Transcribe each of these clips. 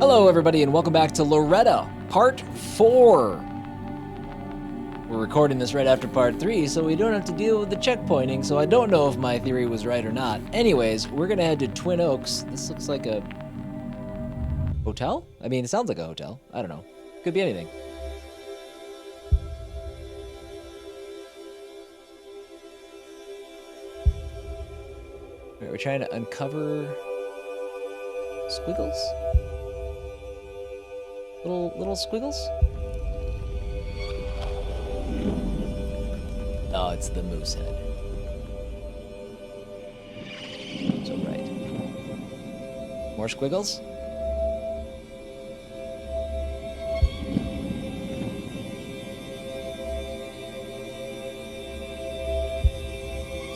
Hello, everybody, and welcome back to Loretta, Part 4. We're recording this right after Part 3, so we don't have to deal with the checkpointing, so I don't know if my theory was right or not. Anyways, we're going to head to Twin Oaks. This looks like a hotel? I mean, it sounds like a hotel. I don't know. Could be anything. All right, we're trying to uncover squiggles? Little squiggles? Oh, it's the moose head. So right. More squiggles?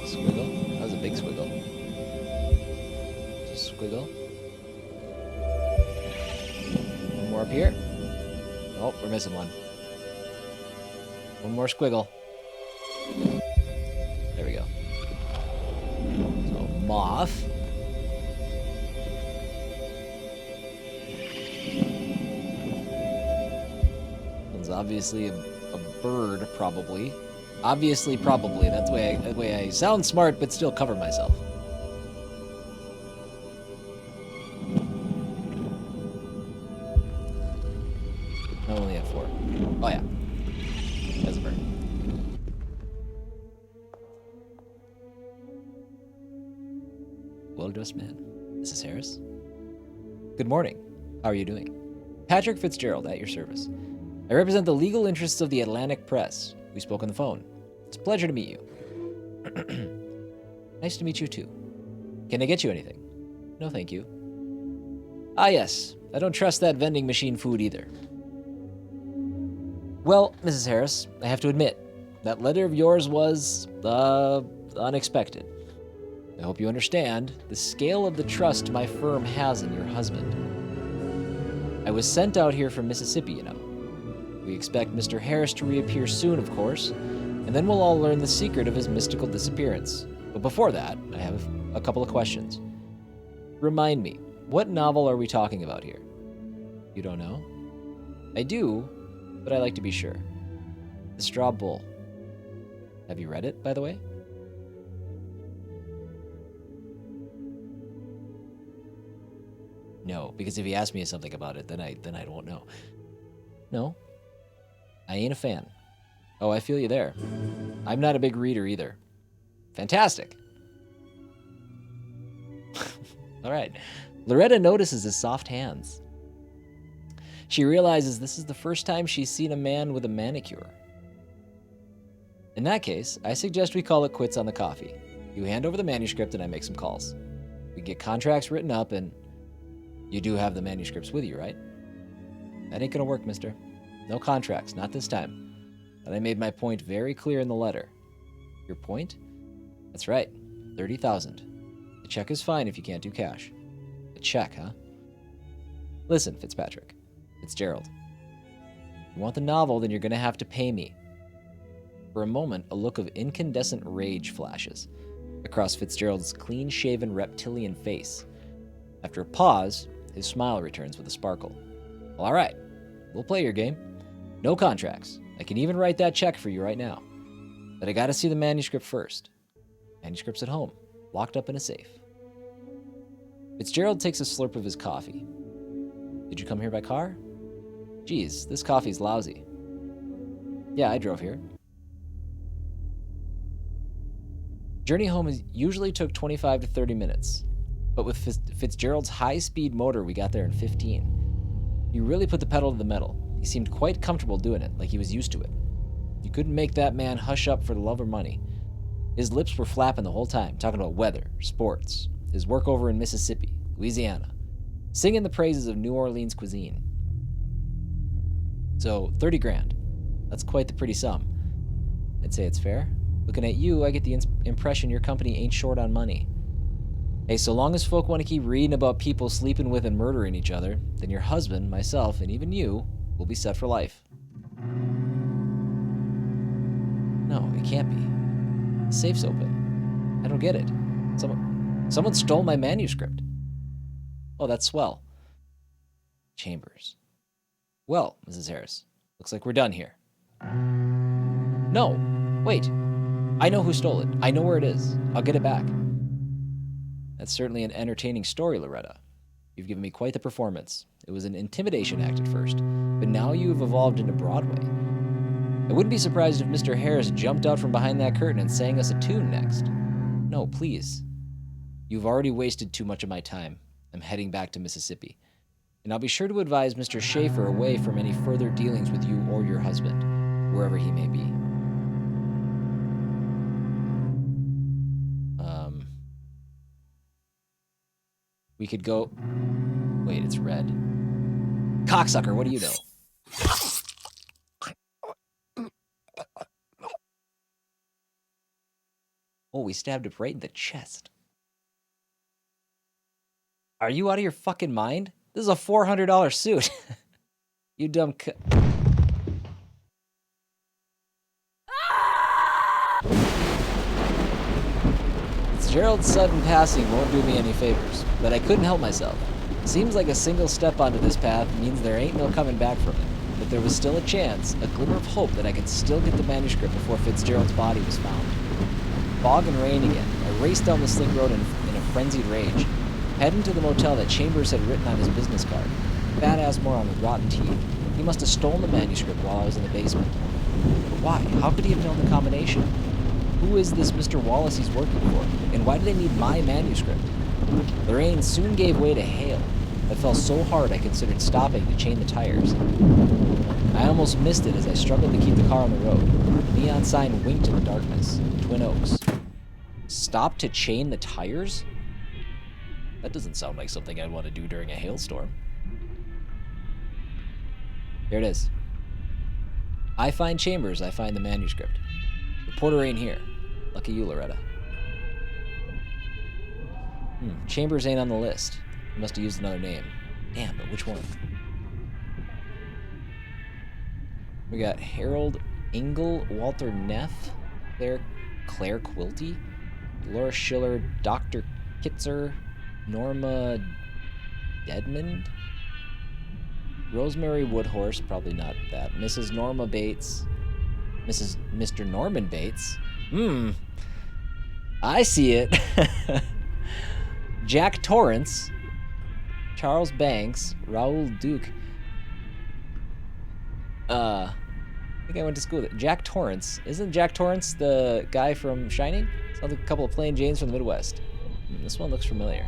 It's a squiggle? That was a big squiggle. Just a squiggle. One more up here. Oh, we're missing one. One more squiggle. There we go. So, moth. One's obviously a bird, probably. Obviously, probably. That's the way I sound smart, but still cover myself. I only have 4. Oh, yeah. That's a bird. Well-dressed man. Mrs. Harris? Good morning. How are you doing? Patrick Fitzgerald, at your service. I represent the legal interests of the Atlantic Press. We spoke on the phone. It's a pleasure to meet you. Nice to meet you, too. Can I get you anything? No, thank you. Ah, yes. I don't trust that vending machine food either. Well, Mrs. Harris, I have to admit, that letter of yours was, unexpected. I hope you understand the scale of the trust my firm has in your husband. I was sent out here from Mississippi, you know. We expect Mr. Harris to reappear soon, of course, and then we'll all learn the secret of his mystical disappearance. But before that, I have a couple of questions. Remind me, what novel are we talking about here? You don't know? I do, but I like to be sure. The Straw Bull. Have you read it, by the way? No, because if he asked me something about it, then I won't know. No, I ain't a fan. Oh, I feel you there. I'm not a big reader either. Fantastic. All right. Loretta notices his soft hands. She realizes this is the first time she's seen a man with a manicure. In that case, I suggest we call it quits on the coffee. You hand over the manuscript and I make some calls. We get contracts written up and you do have the manuscripts with you, right? That ain't gonna work, mister. No contracts, not this time. But I made my point very clear in the letter. Your point? That's right, $30,000. The check is fine if you can't do cash. A check, huh? Listen, Fitzpatrick. Fitzgerald. If you want the novel, then you're gonna have to pay me. For a moment, a look of incandescent rage flashes across Fitzgerald's clean-shaven reptilian face. After a pause, his smile returns with a sparkle. Well, all right, we'll play your game. No contracts. I can even write that check for you right now. But I gotta see the manuscript first. Manuscript's at home, locked up in a safe. Fitzgerald takes a slurp of his coffee. Did you come here by car? Geez, this coffee's lousy. Yeah, I drove here. Journey home usually took 25 to 30 minutes. But with Fitzgerald's high-speed motor, we got there in 15. He really put the pedal to the metal. He seemed quite comfortable doing it, like he was used to it. You couldn't make that man hush up for the love of money. His lips were flapping the whole time, talking about weather, sports, his work over in Mississippi, Louisiana, singing the praises of New Orleans cuisine. So, 30 grand. That's quite the pretty sum. I'd say it's fair. Looking at you, I get the impression your company ain't short on money. Hey, so long as folk want to keep reading about people sleeping with and murdering each other, then your husband, myself, and even you will be set for life. No, it can't be. The safe's open. I don't get it. Someone stole my manuscript. Oh, that's swell. Chambers. Well, Mrs. Harris, looks like we're done here. No, wait. I know who stole it. I know where it is. I'll get it back. That's certainly an entertaining story, Loretta. You've given me quite the performance. It was an intimidation act at first, but now you've evolved into Broadway. I wouldn't be surprised if Mr. Harris jumped out from behind that curtain and sang us a tune next. No, please. You've already wasted too much of my time. I'm heading back to Mississippi. And I'll be sure to advise Mr. Schaefer away from any further dealings with you or your husband, wherever he may be. We could go... Wait, it's red. Cocksucker, what do you know? Oh, we stabbed it right in the chest. Are you out of your fucking mind? This is a $400 suit. You dumb Fitzgerald's sudden passing won't do me any favors, but I couldn't help myself. Seems like a single step onto this path means there ain't no coming back from it. But there was still a chance, a glimmer of hope that I could still get the manuscript before Fitzgerald's body was found. Fog and rain again. I raced down the slick road in a frenzied rage, heading to the motel that Chambers had written on his business card. Badass moron with rotten teeth. He must have stolen the manuscript while I was in the basement. But why? How could he have known the combination? Who is this Mr. Wallace he's working for? And why do they need my manuscript? The rain soon gave way to hail. I fell so hard I considered stopping to chain the tires. I almost missed it as I struggled to keep the car on the road. The neon sign winked in the darkness. Twin Oaks. Stop to chain the tires? That doesn't sound like something I'd want to do during a hailstorm. Here it is. I find Chambers, I find the manuscript. The porter ain't here. Lucky you, Loretta. Chambers ain't on the list. He must have used another name. Damn, but which one? We got Harold Engel, Walter Neff, Claire Quilty, Laura Schiller, Dr. Kitzer, Norma Dedmond, Rosemary Woodhorse, probably not that, Mrs. Norma Bates, Mr. Norman Bates. I see it. Jack Torrance, Charles Banks, Raoul Duke. I think I went to school with it. Jack Torrance. Isn't Jack Torrance the guy from Shining? Sounds like a couple of plain Janes from the Midwest. This one looks familiar.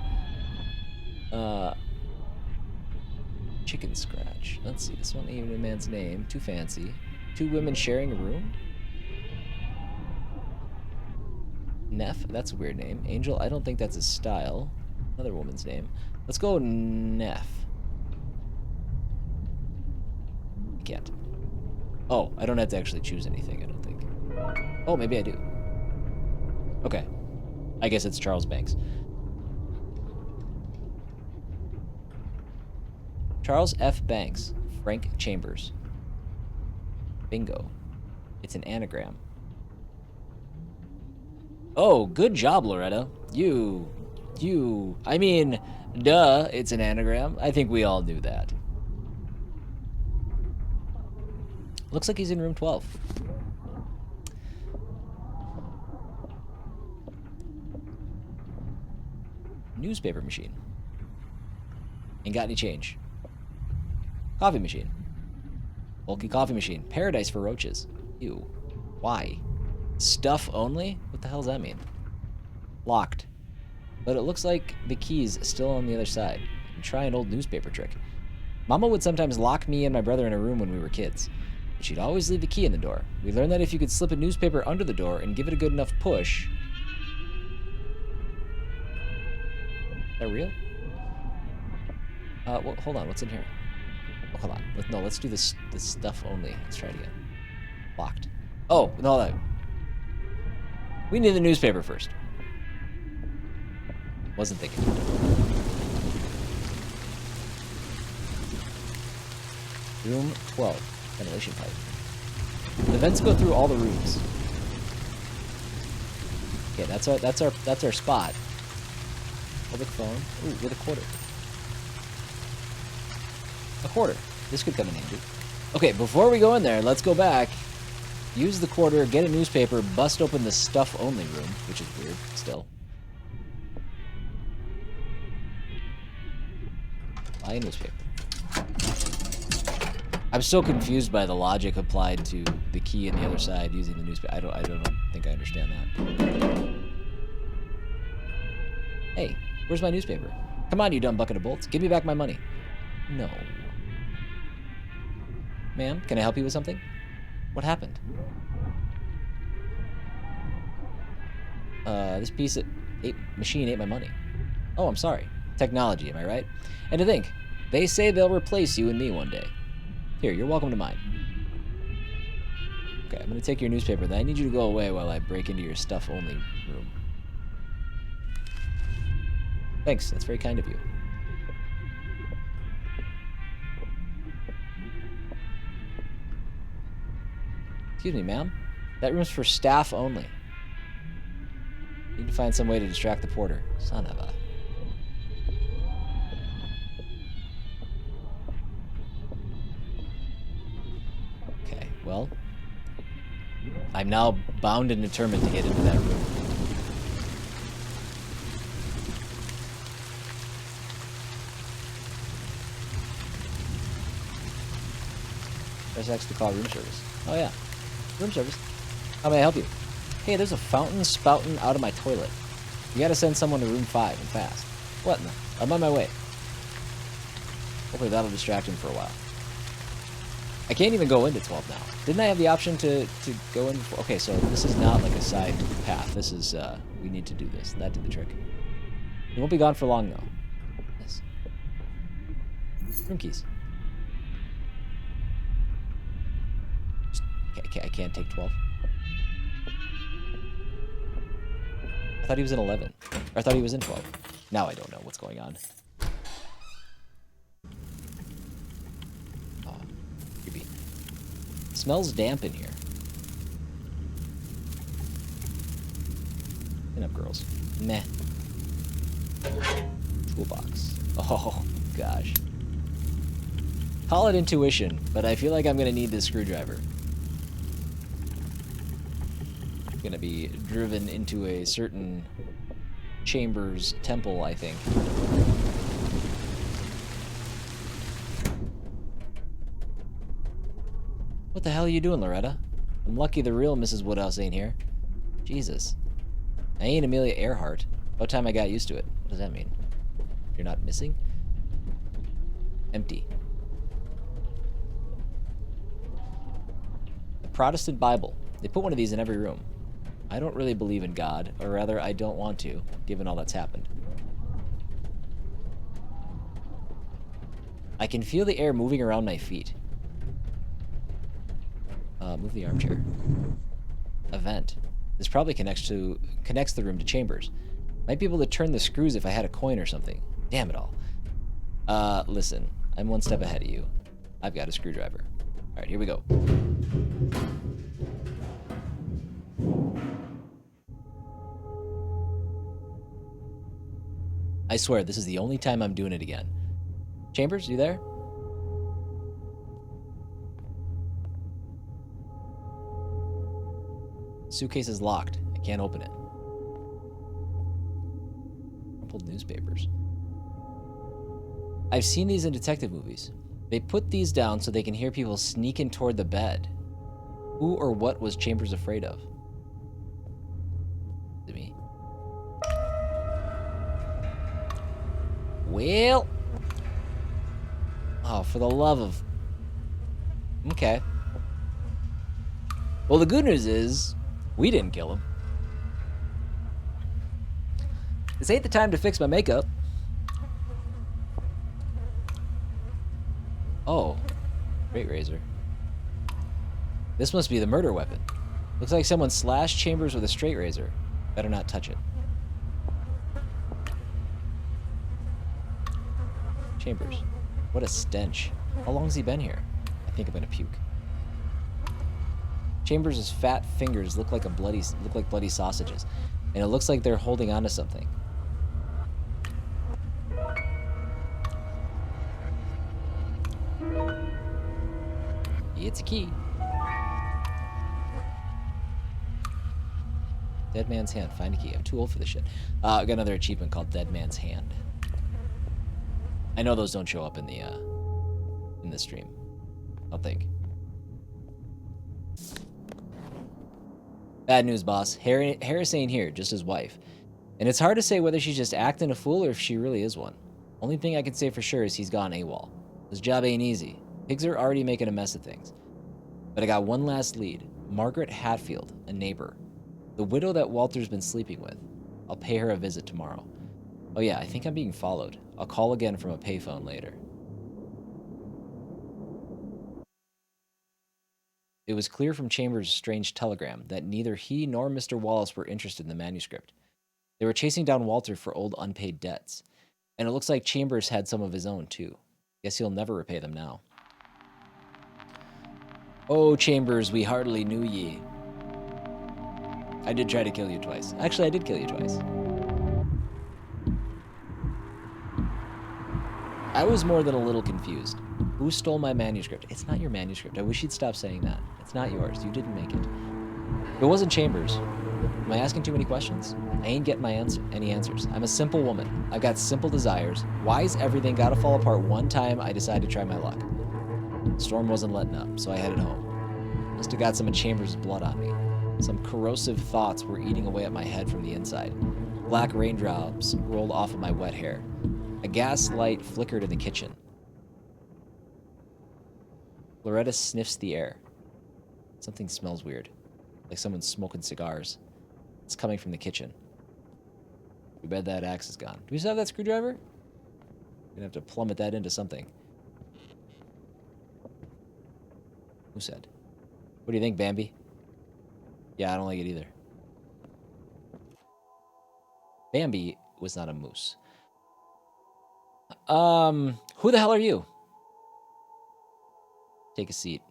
Chicken Scratch. Let's see. This one ain't even a man's name. Too fancy. Two women sharing a room? Neff. That's a weird name. Angel. I don't think that's his style. Another woman's name. Let's go Neff. I can't. Oh, I don't have to actually choose anything, I don't think. Oh, maybe I do. Okay. I guess it's Charles Banks. Charles F. Banks. Frank Chambers. Bingo. It's an anagram. Oh, good job, Loretta. I mean, duh, it's an anagram. I think we all knew that. Looks like he's in room 12. Newspaper machine. Ain't got any change. Coffee machine. Bulky coffee machine. Paradise for roaches. Ew. Why? Stuff only? What the hell does that mean? Locked. But it looks like the key's still on the other side. Try an old newspaper trick. Mama would sometimes lock me and my brother in a room when we were kids. But she'd always leave the key in the door. We learned that if you could slip a newspaper under the door and give it a good enough push... Is that real? Well, hold on. What's in here? Oh, hold on. No, let's do this stuff only. Let's try it again. Locked. Oh, no. We need the newspaper first. Wasn't thinking. Room 12. Ventilation pipe. The vents go through all the rooms. Okay, that's our spot. Public phone. Ooh, with a quarter. A quarter. This could come in handy. Okay, before we go in there, let's go back. Use the quarter, get a newspaper, bust open the stuff-only room, which is weird, still. Buy a newspaper. I'm so confused by the logic applied to the key in the other side using the newspaper. I don't think I understand that. Hey, where's my newspaper? Come on, you dumb bucket of bolts. Give me back my money. No. Ma'am, can I help you with something? What happened? This piece of machine ate my money. Oh, I'm sorry. Technology, am I right? And to think, they say they'll replace you and me one day. Here, you're welcome to mine. Okay, I'm gonna take your newspaper, then I need you to go away while I break into your stuff-only room. Thanks, that's very kind of you. Excuse me, ma'am. That room's for staff only. Need to find some way to distract the porter. Son of a... Okay, well... I'm now bound and determined to get into that room. Press X to call room service. Oh yeah. Room service. How may I help you? Hey, there's a fountain spouting out of my toilet. You gotta send someone to room 5 and fast. What in the... I'm on my way. Hopefully that'll distract him for a while. I can't even go into 12 now. Didn't I have the option to go in before? Okay, so this is not like a side path. This is, we need to do this. That did the trick. He won't be gone for long, though. Yes. Room keys. I can't take 12. I thought he was in 11. Or I thought he was in 12. Now I don't know what's going on. Oh, creepy. It smells damp in here. Clean up, girls. Meh. Toolbox. Oh, gosh. Call it intuition, but I feel like I'm going to need this screwdriver. Gonna be driven into a certain chamber's temple, I think. What the hell are you doing, Loretta? I'm lucky the real Mrs. Woodhouse ain't here. Jesus. I ain't Amelia Earhart. About time I got used to it. What does that mean? You're not missing? Empty. The Protestant Bible. They put one of these in every room. I don't really believe in God, or rather, I don't want to, given all that's happened. I can feel the air moving around my feet. Move the armchair. A vent. This probably connects the room to chambers. Might be able to turn the screws if I had a coin or something. Damn it all. Listen, I'm one step ahead of you. I've got a screwdriver. All right, here we go. I swear, this is the only time I'm doing it again. Chambers, you there? Suitcase is locked. I can't open it. Crumpled newspapers. I've seen these in detective movies. They put these down so they can hear people sneaking toward the bed. Who or what was Chambers afraid of? To me. Well. Oh, for the love of... Okay. Well, the good news is, we didn't kill him. This ain't the time to fix my makeup. Oh. Straight razor. This must be the murder weapon. Looks like someone slashed Chambers with a straight razor. Better not touch it. Chambers. What a stench. How long has he been here? I think I'm gonna puke. Chambers' fat fingers look like bloody sausages, and it looks like they're holding onto something. It's a key. Dead man's hand. Find a key. I'm too old for this shit. I got another achievement called Dead Man's Hand. I know those don't show up in the stream. I'll think. Bad news, boss. Harris ain't here, just his wife. And it's hard to say whether she's just acting a fool or if she really is one. Only thing I can say for sure is he's gone AWOL. His job ain't easy. Pigs are already making a mess of things. But I got one last lead. Margaret Hatfield, a neighbor. The widow that Walter's been sleeping with. I'll pay her a visit tomorrow. Oh yeah, I think I'm being followed. I'll call again from a payphone later. It was clear from Chambers' strange telegram that neither he nor Mr. Wallace were interested in the manuscript. They were chasing down Walter for old unpaid debts. And it looks like Chambers had some of his own, too. Guess he'll never repay them now. Oh, Chambers, we hardly knew ye. I did try to kill you twice. Actually, I did kill you twice. I was more than a little confused. Who stole my manuscript? It's not your manuscript. I wish you'd stop saying that. It's not yours. You didn't make it. It wasn't Chambers. Am I asking too many questions? I ain't getting any answers. I'm a simple woman. I've got simple desires. Why's everything gotta fall apart one time I decided to try my luck? The storm wasn't letting up, so I headed home. Must have got some of Chambers' blood on me. Some corrosive thoughts were eating away at my head from the inside. Black raindrops rolled off of my wet hair. A gas light flickered in the kitchen. Loretta sniffs the air. Something smells weird, like someone's smoking cigars. It's coming from the kitchen. Too bad that axe is gone. Do we still have that screwdriver? We're gonna have to plummet that into something. Who said? What do you think, Bambi? Yeah, I don't like it either. Bambi was not a moose. Who the hell are you? Take a seat.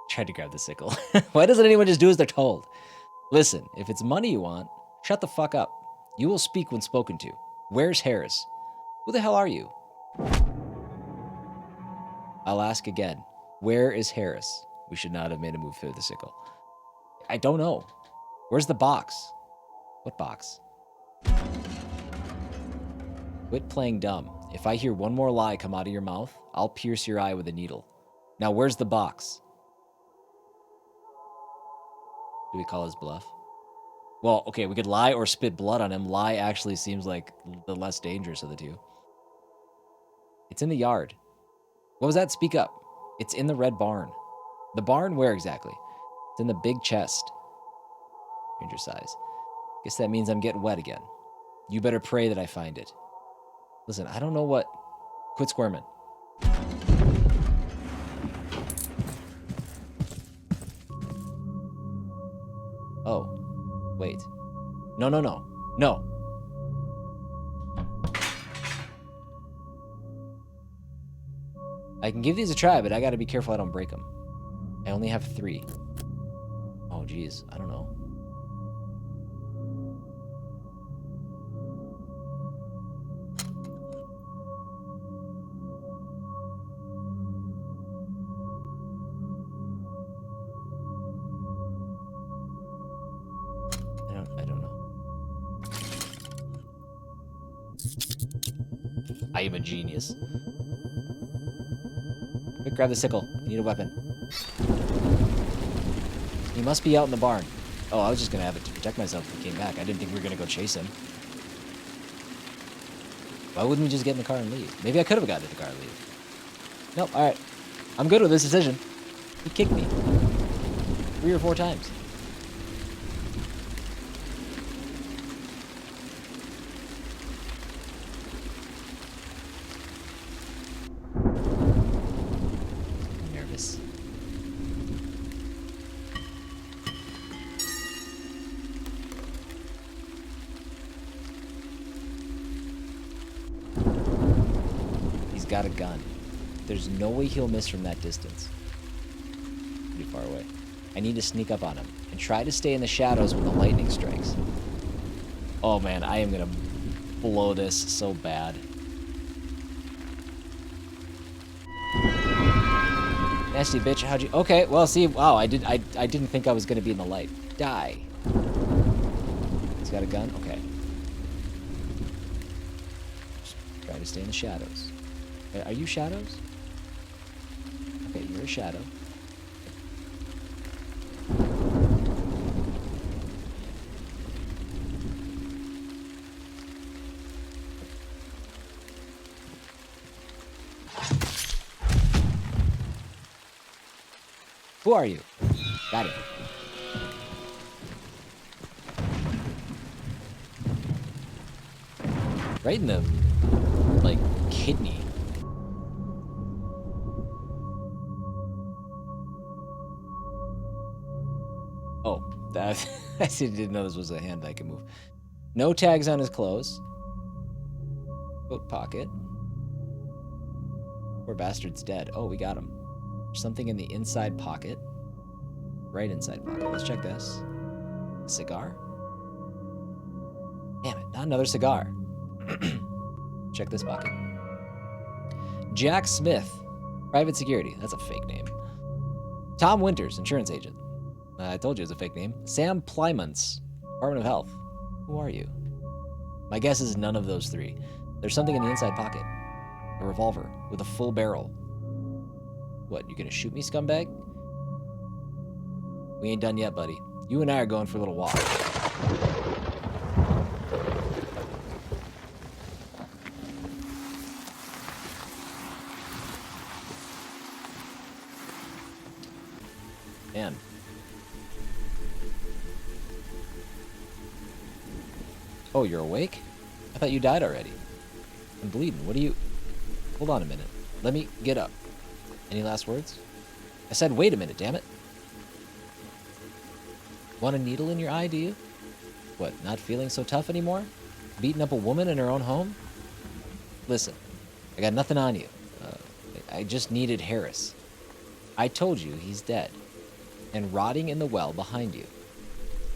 Tried to grab the sickle. Why doesn't anyone just do as they're told? Listen, if it's money you want, shut the fuck up. You will speak when spoken to. Where's Harris? Who the hell are you? I'll ask again. Where is Harris? We should not have made a move for the sickle. I don't know. Where's the box? What box? Quit playing dumb. If I hear one more lie come out of your mouth, I'll pierce your eye with a needle. Now, where's the box? Do we call his bluff? Well, okay, we could lie or spit blood on him. Lie actually seems like the less dangerous of the two. It's in the yard. What was that? Speak up. It's in the red barn. The barn? Where exactly? It's in the big chest. Stranger sighs. Guess that means I'm getting wet again. You better pray that I find it. Listen, I don't know what... Quit squirming. Oh. Wait. No. No. I can give these a try, but I gotta be careful I don't break them. I only have 3. Oh, geez. I don't know. I don't know. I am a genius. Quick, grab the sickle. I need a weapon. He must be out in the barn. Oh, I was just gonna have it to protect myself if he came back. I didn't think we were gonna go chase him. Why wouldn't we just get in the car and leave? Maybe I could have gotten in the car and leave. Nope, alright. I'm good with this decision. He kicked me 3 or 4 times. Got a gun. There's no way he'll miss from that distance. Pretty far away. I need to sneak up on him and try to stay in the shadows when the lightning strikes. Oh man, I am gonna blow this so bad. Nasty bitch, how'd you... Okay, well, see, wow, I didn't think I was gonna be in the light. Die. He's got a gun? Okay. Just try to stay in the shadows. Are you shadows? Okay, you're a shadow. Who are you? Got him. Right in the, like, kidney. Oh, that I didn't know this was a hand I could move. No tags on his clothes. Coat pocket. Poor bastard's dead. Oh, we got him. Something in the inside pocket. Right inside pocket. Let's check this. A cigar? Damn it, not another cigar. Check this pocket. Jack Smith, private security. That's a fake name. Tom Winters, insurance agent. I told you it was a fake name. Sam Plymouth, Department of Health. Who are you? My guess is none of those three. There's something in the inside pocket. A revolver with a full barrel. What, you gonna shoot me, scumbag? We ain't done yet, buddy. You and I are going for a little walk. Man. Oh, you're awake? I thought you died already. I'm bleeding. What do you... Hold on a minute. Let me get up. Any last words? I said, wait a minute, damn it. Want a needle in your eye, do you? What, not feeling so tough anymore? Beating up a woman in her own home? Listen, I got nothing on you. I just needed Harris. I told you he's dead and rotting in the well behind you.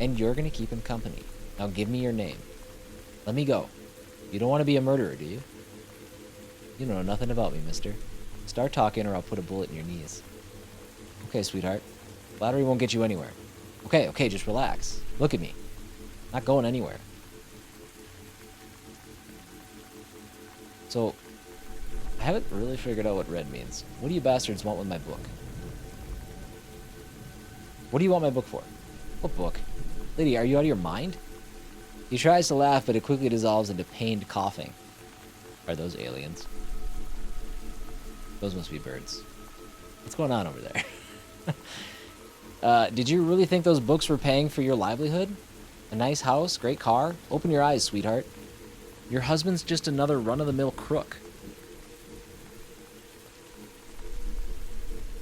And you're going to keep him company. Now give me your name. Let me go. You don't want to be a murderer, do you? You don't know nothing about me, mister. Start talking or I'll put a bullet in your knees. Okay, sweetheart. Flattery won't get you anywhere. Okay, just relax. Look at me. Not going anywhere. So, I haven't really figured out what red means. What do you bastards want with my book? What do you want my book for? What book? Lady, are you out of your mind? He tries to laugh, but it quickly dissolves into pained coughing. Are those aliens? Those must be birds. What's going on over there? Did you really think those books were paying for your livelihood? A nice house, great car? Open your eyes, sweetheart. Your husband's just another run-of-the-mill crook.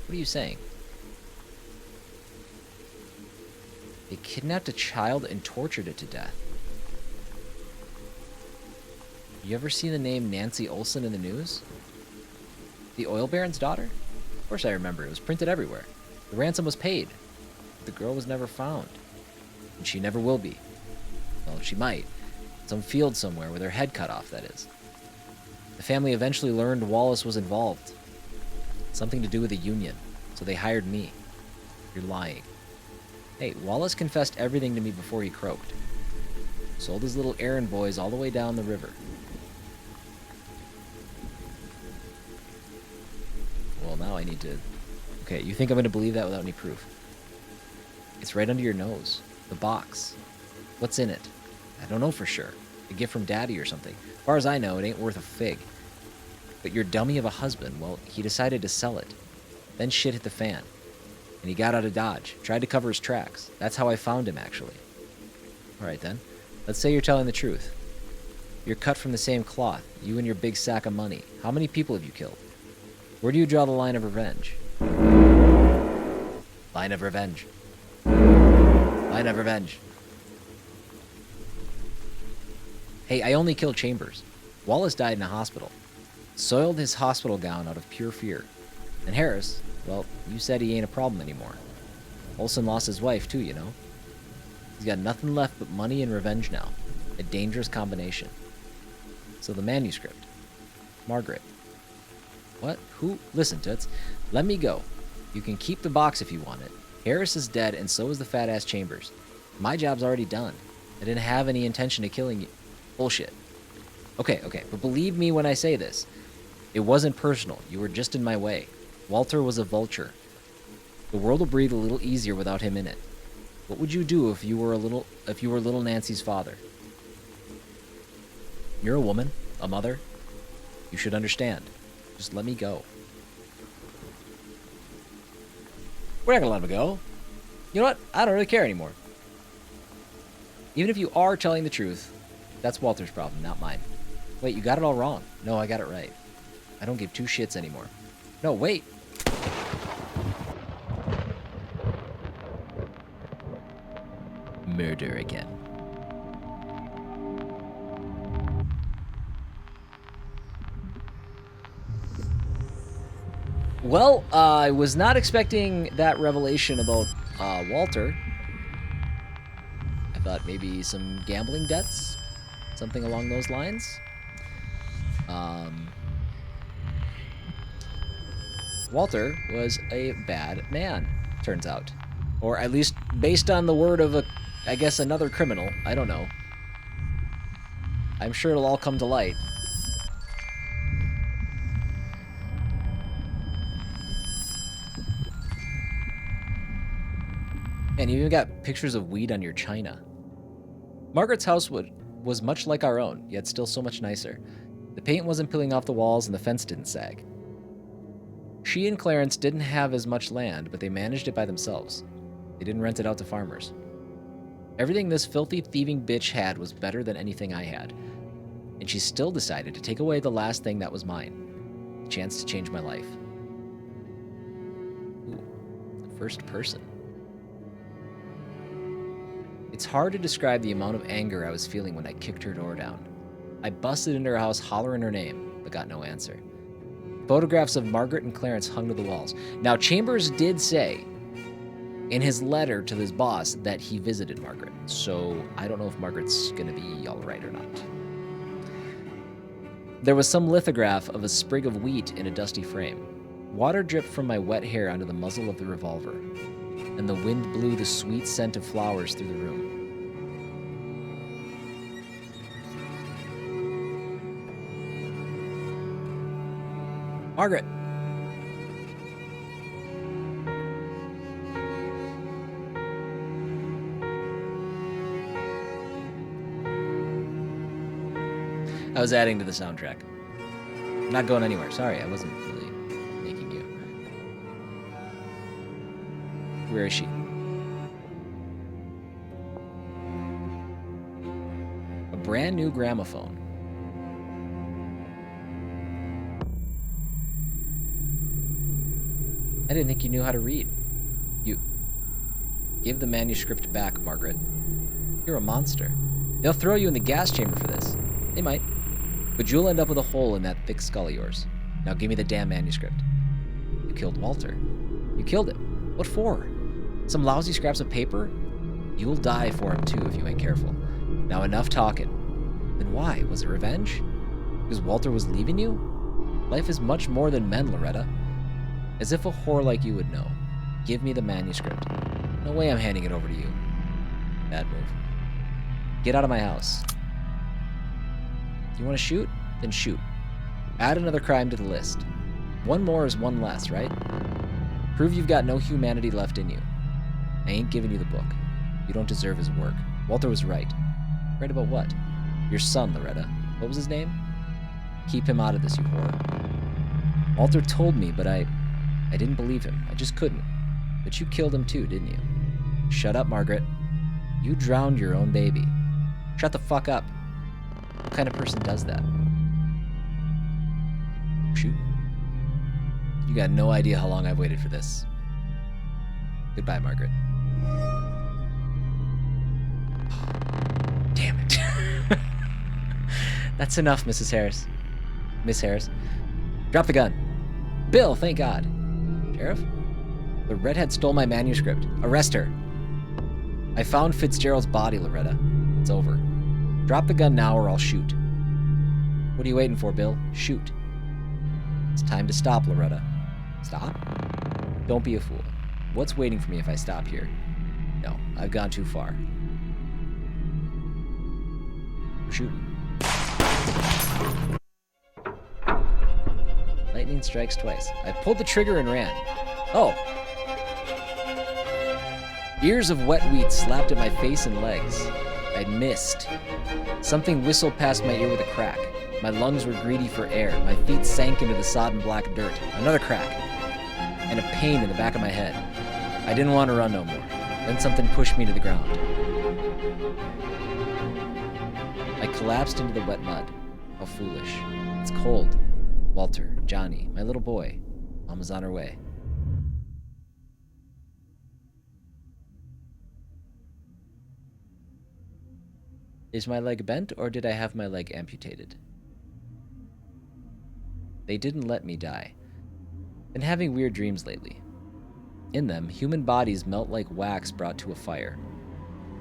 What are you saying? They kidnapped a child and tortured it to death. You ever see the name Nancy Olson in the news? The oil baron's daughter? Of course I remember. It was printed everywhere. The ransom was paid. But the girl was never found. And she never will be. Well, she might. Some field somewhere with her head cut off, that is. The family eventually learned Wallace was involved. Something to do with the union. So they hired me. You're lying. Hey, Wallace confessed everything to me before he croaked. Sold his little errand boys all the way down the river. Well, now I need to... Okay, you think I'm going to believe that without any proof? It's right under your nose. The box. What's in it? I don't know for sure. A gift from Daddy or something. As far as I know, it ain't worth a fig. But your dummy of a husband, well, he decided to sell it. Then shit hit the fan. And he got out of Dodge. Tried to cover his tracks. That's how I found him, actually. Alright then. Let's say you're telling the truth. You're cut from the same cloth. You and your big sack of money. How many people have you killed? Where do you draw the line of revenge? Line of revenge. Line of revenge. Hey, I only killed Chambers. Wallace died in a hospital. Soiled his hospital gown out of pure fear. And Harris, well, you said he ain't a problem anymore. Olson lost his wife too, you know. He's got nothing left but money and revenge now. A dangerous combination. So the manuscript. Margaret. What? Who? Listen, Toots. Let me go. You can keep the box if you want it. Harris is dead, and so is the fat-ass Chambers. My job's already done. I didn't have any intention of killing you. Bullshit. Okay, but believe me when I say this. It wasn't personal. You were just in my way. Walter was a vulture. The world will breathe a little easier without him in it. What would you do if you were little Nancy's father? You're a woman, a mother. You should understand. Just let me go. We're not gonna let him go. You know what? I don't really care anymore. Even if you are telling the truth, that's Walter's problem, not mine. Wait, you got it all wrong. No, I got it right. I don't give two shits anymore. No, wait. Murder again. Well, I was not expecting that revelation about Walter. I thought maybe some gambling debts, something along those lines. Walter was a bad man, turns out. Or at least based on the word of I guess another criminal. I don't know. I'm sure it'll all come to light. And you even got pictures of weed on your china. Margaret's house was much like our own, yet still so much nicer. The paint wasn't peeling off the walls and the fence didn't sag. She and Clarence didn't have as much land, but they managed it by themselves. They didn't rent it out to farmers. Everything this filthy, thieving bitch had was better than anything I had. And she still decided to take away the last thing that was mine. The chance to change my life. Ooh, the first person. It's hard to describe the amount of anger I was feeling when I kicked her door down. I busted into her house hollering her name, but got no answer. Photographs of Margaret and Clarence hung to the walls. Now, Chambers did say in his letter to his boss that he visited Margaret, so I don't know if Margaret's gonna be all right or not. There was some lithograph of a sprig of wheat in a dusty frame. Water dripped from my wet hair onto the muzzle of the revolver, and the wind blew the sweet scent of flowers through the room. Margaret! I was adding to the soundtrack. I'm not going anywhere. Sorry, I wasn't really making you. Where is she? A brand new gramophone. I didn't think you knew how to read. You... Give the manuscript back, Margaret. You're a monster. They'll throw you in the gas chamber for this. They might. But you'll end up with a hole in that thick skull of yours. Now give me the damn manuscript. You killed Walter. You killed him. What for? Some lousy scraps of paper? You'll die for him too if you ain't careful. Now enough talking. Then why? Was it revenge? Because Walter was leaving you? Life is much more than men, Loretta. As if a whore like you would know. Give me the manuscript. No way I'm handing it over to you. Bad move. Get out of my house. You want to shoot? Then shoot. Add another crime to the list. One more is one less, right? Prove you've got no humanity left in you. I ain't giving you the book. You don't deserve his work. Walter was right. Right about what? Your son, Loretta. What was his name? Keep him out of this, you whore. Walter told me, but I didn't believe him. I just couldn't. But you killed him too, didn't you? Shut up, Margaret. You drowned your own baby. Shut the fuck up. What kind of person does that? Shoot. You got no idea how long I've waited for this. Goodbye, Margaret. Damn it. That's enough, Mrs. Harris. Miss Harris. Drop the gun. Bill, thank God. Sheriff? The redhead stole my manuscript. Arrest her. I found Fitzgerald's body, Loretta. It's over. Drop the gun now or I'll shoot. What are you waiting for, Bill? Shoot. It's time to stop, Loretta. Stop? Don't be a fool. What's waiting for me if I stop here? No, I've gone too far. We're shooting. Lightning strikes twice. I pulled the trigger and ran. Oh. Ears of wet wheat slapped at my face and legs. I'd missed. Something whistled past my ear with a crack. My lungs were greedy for air. My feet sank into the sodden black dirt. Another crack. And a pain in the back of my head. I didn't want to run no more. Then something pushed me to the ground. I collapsed into the wet mud. How foolish. It's cold. Walter, Johnny, my little boy. Mom was on her way. Is my leg bent, or did I have my leg amputated? They didn't let me die. Been having weird dreams lately. In them, human bodies melt like wax brought to a fire.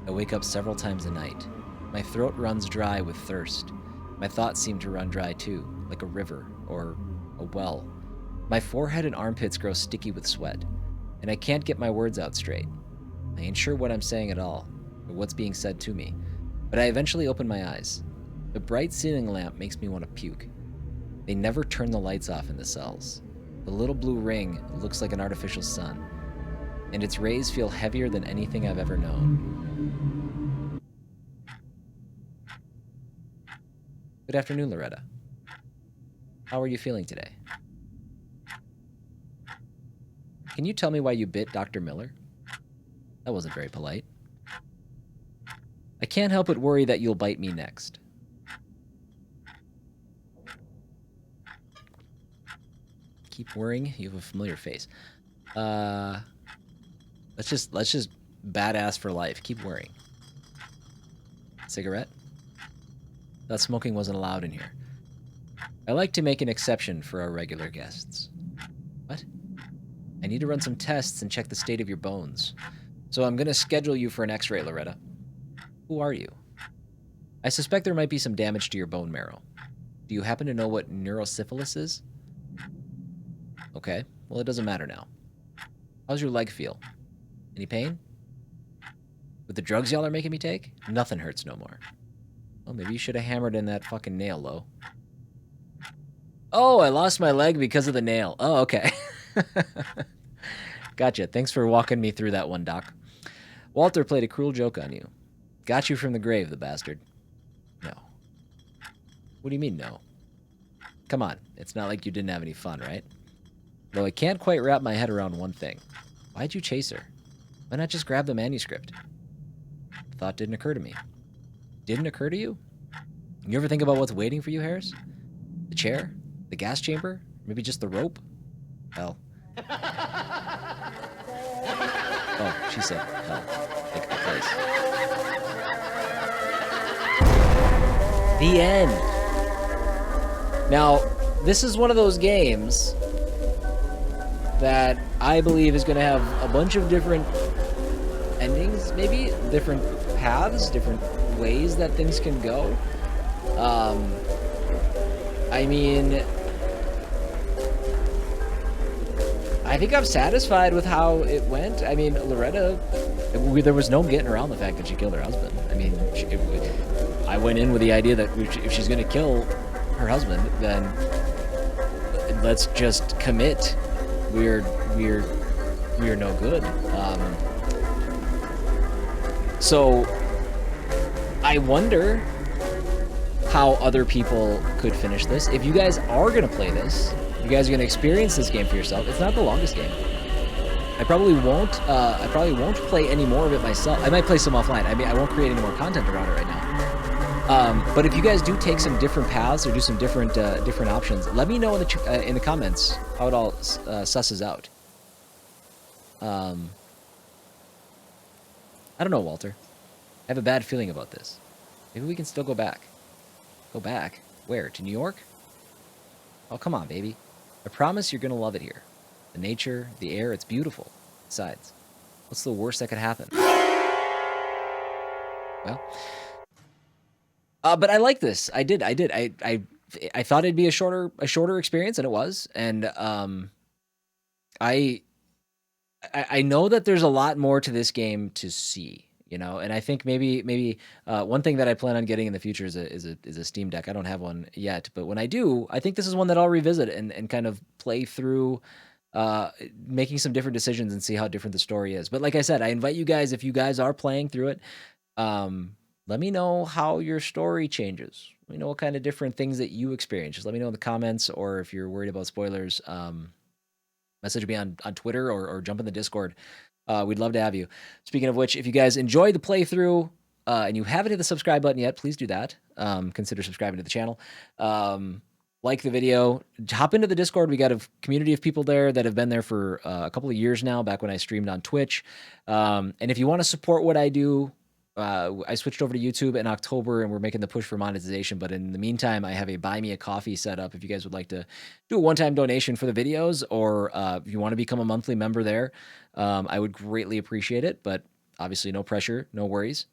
I wake up several times a night. My throat runs dry with thirst. My thoughts seem to run dry too, like a river or a well. My forehead and armpits grow sticky with sweat, and I can't get my words out straight. I ain't sure what I'm saying at all, or what's being said to me, but I eventually open my eyes. The bright ceiling lamp makes me want to puke. They never turn the lights off in the cells. The little blue ring looks like an artificial sun, and its rays feel heavier than anything I've ever known. Good afternoon, Loretta. How are you feeling today? Can you tell me why you bit Dr. Miller? That wasn't very polite. I can't help but worry that you'll bite me next. Keep worrying. You have a familiar face. Let's just badass for life. Keep worrying. Cigarette? Thought smoking wasn't allowed in here. I like to make an exception for our regular guests. What? I need to run some tests and check the state of your bones. So I'm gonna schedule you for an x-ray, Loretta. Who are you? I suspect there might be some damage to your bone marrow. Do you happen to know what neurosyphilis is? Okay, well it doesn't matter now. How's your leg feel? Any pain? With the drugs y'all are making me take? Nothing hurts no more. Well, maybe you should have hammered in that fucking nail, Lo. Oh, I lost my leg because of the nail. Oh, okay. Gotcha. Thanks for walking me through that one, Doc. Walter played a cruel joke on you. Got you from the grave, the bastard. No. What do you mean, no? Come on. It's not like you didn't have any fun, right? Though I can't quite wrap my head around one thing. Why'd you chase her? Why not just grab the manuscript? Thought didn't occur to me. Didn't occur to you? You ever think about what's waiting for you, Harris? The chair? The gas chamber? Maybe just the rope? Hell. Oh, she said hell. Take the place. The end. Now, this is one of those games that I believe is going to have a bunch of different endings, maybe different paths, different ways that things can go. I mean, I think I'm satisfied with how it went. I mean, Loretta, there was no getting around the fact that she killed her husband. I mean, I went in with the idea that if she's going to kill her husband, then let's just commit. We're no good. So I wonder how other people could finish this. If you guys are going to play this, you guys are going to experience this game for yourself. It's not the longest game. I probably won't play any more of it myself. I might play some offline. I mean, I won't create any more content around it right now. But if you guys do take some different paths or do some different options, let me know in the comments how it all susses out. I don't know, Walter. I have a bad feeling about this. Maybe we can still go back. Go back? Where? To New York? Oh, come on, baby. I promise you're going to love it here. The nature, the air, it's beautiful. Besides, what's the worst that could happen? Well, but I like this. I did. I I thought it'd be a shorter experience, and it was. And I know that there's a lot more to this game to see, and I think maybe one thing that I plan on getting in the future is a Steam Deck. I don't have one yet, but when I do, I think this is one that I'll revisit and kind of play through, making some different decisions and see how different the story is. But like I said, I invite you guys, if you guys are playing through it, let me know how your story changes. Let me know what kind of different things that you experience. Just let me know in the comments, or if you're worried about spoilers, message me on Twitter, or jump in the Discord. We'd love to have you. Speaking of which, if you guys enjoyed the playthrough, and you haven't hit the subscribe button yet, please do that. Consider subscribing to the channel. Like the video, hop into the Discord. We got a community of people there that have been there for a couple of years now, back when I streamed on Twitch. And if you want to support what I do, I switched over to YouTube in October, and we're making the push for monetization. But in the meantime, I have a Buy Me a Coffee set up. If you guys would like to do a one-time donation for the videos, or if you want to become a monthly member there, I would greatly appreciate it. But obviously, no pressure, no worries.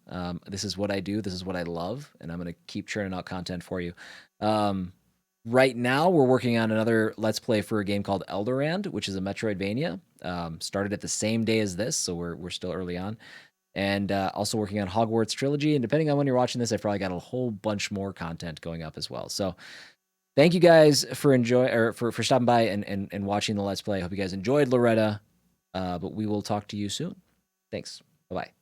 This is what I do. This is what I love, and I'm going to keep churning out content for you. Right now, we're working on another Let's Play for a game called Eldorand, which is a Metroidvania. Started at the same day as this, so we're still early on. And also working on Hogwarts Trilogy. And depending on when you're watching this, I've probably got a whole bunch more content going up as well. So thank you guys for for stopping by and watching the Let's Play. I hope you guys enjoyed Loretta. But we will talk to you soon. Thanks. Bye-bye.